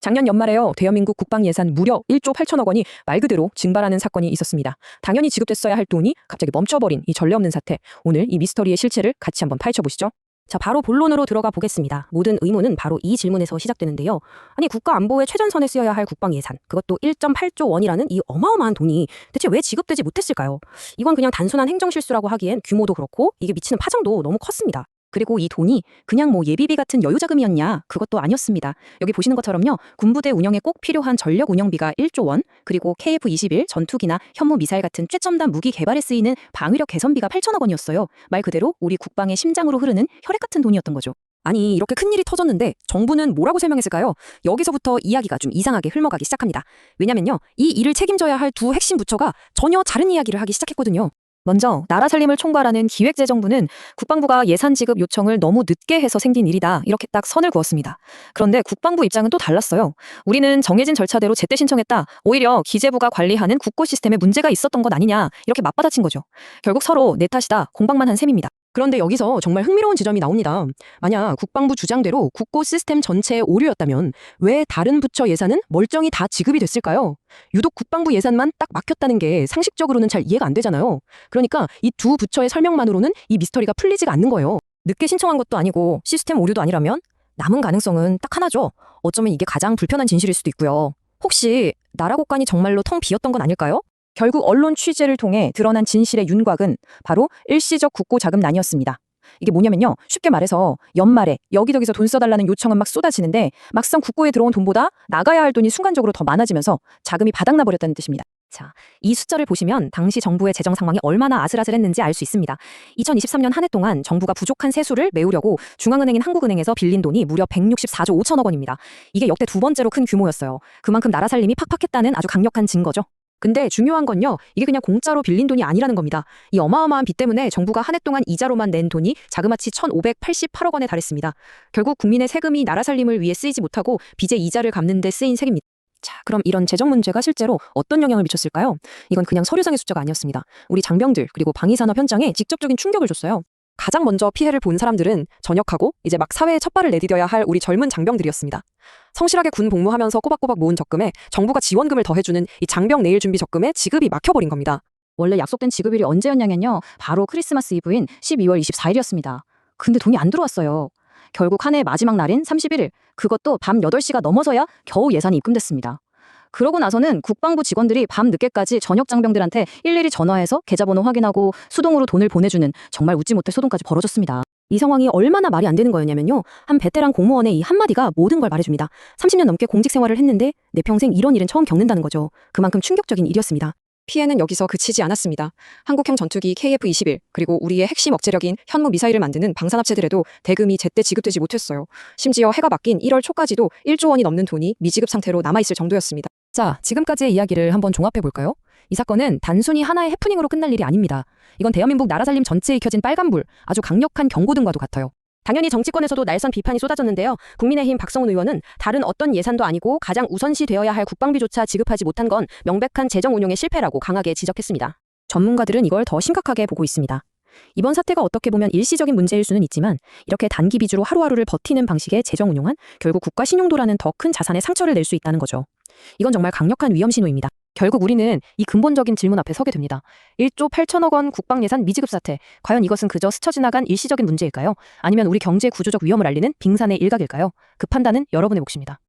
작년 연말에요. 대한민국 국방 예산 무려 1조 8천억 원이 말 그대로 증발하는 사건이 있었습니다. 당연히 지급됐어야 할 돈이 갑자기 멈춰버린 이 전례 없는 사태. 오늘 이 미스터리의 실체를 같이 한번 파헤쳐 보시죠. 자, 바로 본론으로 들어가 보겠습니다. 모든 의문은 바로 이 질문에서 시작되는데요. 아니, 국가 안보의 최전선에 쓰여야 할 국방 예산, 그것도 1.8조 원이라는 이 어마어마한 돈이 대체 왜 지급되지 못했을까요? 이건 그냥 단순한 행정실수라고 하기엔 규모도 그렇고 이게 미치는 파장도 너무 컸습니다. 그리고 이 돈이 그냥 뭐 예비비 같은 여유자금이었냐? 그것도 아니었습니다. 여기 보시는 것처럼요. 군부대 운영에 꼭 필요한 전력 운영비가 1조 원, 그리고 KF-21 전투기나 현무 미사일 같은 최첨단 무기 개발에 쓰이는 방위력 개선비가 8천억 원이었어요. 말 그대로 우리 국방의 심장으로 흐르는 혈액 같은 돈이었던 거죠. 아니, 이렇게 큰일이 터졌는데 정부는 뭐라고 설명했을까요? 여기서부터 이야기가 좀 이상하게 흘러가기 시작합니다. 왜냐면요. 이 일을 책임져야 할 두 핵심 부처가 전혀 다른 이야기를 하기 시작했거든요. 먼저 나라 살림을 총괄하는 기획재정부는 국방부가 예산 지급 요청을 너무 늦게 해서 생긴 일이다, 이렇게 딱 선을 그었습니다. 그런데 국방부 입장은 또 달랐어요. 우리는 정해진 절차대로 제때 신청했다. 오히려 기재부가 관리하는 국고 시스템에 문제가 있었던 것 아니냐, 이렇게 맞받아친 거죠. 결국 서로 내 탓이다, 공방만 한 셈입니다. 그런데 여기서 정말 흥미로운 지점이 나옵니다. 만약 국방부 주장대로 국고 시스템 전체의 오류였다면 왜 다른 부처 예산은 멀쩡히 다 지급이 됐을까요? 유독 국방부 예산만 딱 막혔다는 게 상식적으로는 잘 이해가 안 되잖아요. 그러니까 이 두 부처의 설명만으로는 이 미스터리가 풀리지가 않는 거예요. 늦게 신청한 것도 아니고 시스템 오류도 아니라면 남은 가능성은 딱 하나죠. 어쩌면 이게 가장 불편한 진실일 수도 있고요. 혹시 나라 국간이 정말로 텅 비었던 건 아닐까요? 결국 언론 취재를 통해 드러난 진실의 윤곽은 바로 일시적 국고 자금난이었습니다. 이게 뭐냐면요. 쉽게 말해서 연말에 여기저기서 돈 써달라는 요청은 막 쏟아지는데 막상 국고에 들어온 돈보다 나가야 할 돈이 순간적으로 더 많아지면서 자금이 바닥나버렸다는 뜻입니다. 자, 이 숫자를 보시면 당시 정부의 재정 상황이 얼마나 아슬아슬했는지 알 수 있습니다. 2023년 한 해 동안 정부가 부족한 세수를 메우려고 중앙은행인 한국은행에서 빌린 돈이 무려 164조 5천억 원입니다. 이게 역대 두 번째로 큰 규모였어요. 그만큼 나라 살림이 팍팍했다는 아주 강력한 증거죠. 근데 중요한 건요. 이게 그냥 공짜로 빌린 돈이 아니라는 겁니다. 이 어마어마한 빚 때문에 정부가 한 해 동안 이자로만 낸 돈이 자그마치 1,588억 원에 달했습니다. 결국 국민의 세금이 나라 살림을 위해 쓰이지 못하고 빚의 이자를 갚는 데 쓰인 셈입니다. 자, 그럼 이런 재정 문제가 실제로 어떤 영향을 미쳤을까요? 이건 그냥 서류상의 숫자가 아니었습니다. 우리 장병들 그리고 방위산업 현장에 직접적인 충격을 줬어요. 가장 먼저 피해를 본 사람들은 전역하고 이제 막 사회에 첫 발을 내디뎌야 할 우리 젊은 장병들이었습니다. 성실하게 군 복무하면서 꼬박꼬박 모은 적금에 정부가 지원금을 더해주는 이 장병 내일 준비 적금에 지급이 막혀버린 겁니다. 원래 약속된 지급일이 언제였냐면요. 바로 크리스마스 이브인 12월 24일이었습니다. 근데 돈이 안 들어왔어요. 결국 한 해 마지막 날인 31일, 그것도 밤 8시가 넘어서야 겨우 예산이 입금됐습니다. 그러고 나서는 국방부 직원들이 밤 늦게까지 전역 장병들한테 일일이 전화해서 계좌번호 확인하고 수동으로 돈을 보내주는 정말 웃지 못할 소동까지 벌어졌습니다. 이 상황이 얼마나 말이 안 되는 거였냐면요. 한 베테랑 공무원의 이 한마디가 모든 걸 말해줍니다. 30년 넘게 공직 생활을 했는데 내 평생 이런 일은 처음 겪는다는 거죠. 그만큼 충격적인 일이었습니다. 피해는 여기서 그치지 않았습니다. 한국형 전투기 KF-21 그리고 우리의 핵심 억제력인 현무 미사일을 만드는 방산업체들에도 대금이 제때 지급되지 못했어요. 심지어 해가 바뀐 1월 초까지도 1조 원이 넘는 돈이 미지급 상태로 남아있을 정도였습니다. 자, 지금까지의 이야기를 한번 종합해볼까요? 이 사건은 단순히 하나의 해프닝으로 끝날 일이 아닙니다. 이건 대한민국 나라 살림 전체에 익혀진 빨간불, 아주 강력한 경고등과도 같아요. 당연히 정치권에서도 날선 비판이 쏟아졌는데요. 국민의힘 박성훈 의원은 다른 어떤 예산도 아니고 가장 우선시되어야 할 국방비조차 지급하지 못한 건 명백한 재정 운용의 실패라고 강하게 지적했습니다. 전문가들은 이걸 더 심각하게 보고 있습니다. 이번 사태가 어떻게 보면 일시적인 문제일 수는 있지만 이렇게 단기 비주로 하루하루를 버티는 방식의 재정 운용은 결국 국가 신용도라는 더 큰 자산에 상처를 낼 수 있다는 거죠. 이건 정말 강력한 위험 신호입니다. 결국 우리는 이 근본적인 질문 앞에 서게 됩니다. 1조 8천억 원 국방 예산 미지급 사태, 과연 이것은 그저 스쳐 지나간 일시적인 문제일까요? 아니면 우리 경제 구조적 위험을 알리는 빙산의 일각일까요? 그 판단은 여러분의 몫입니다.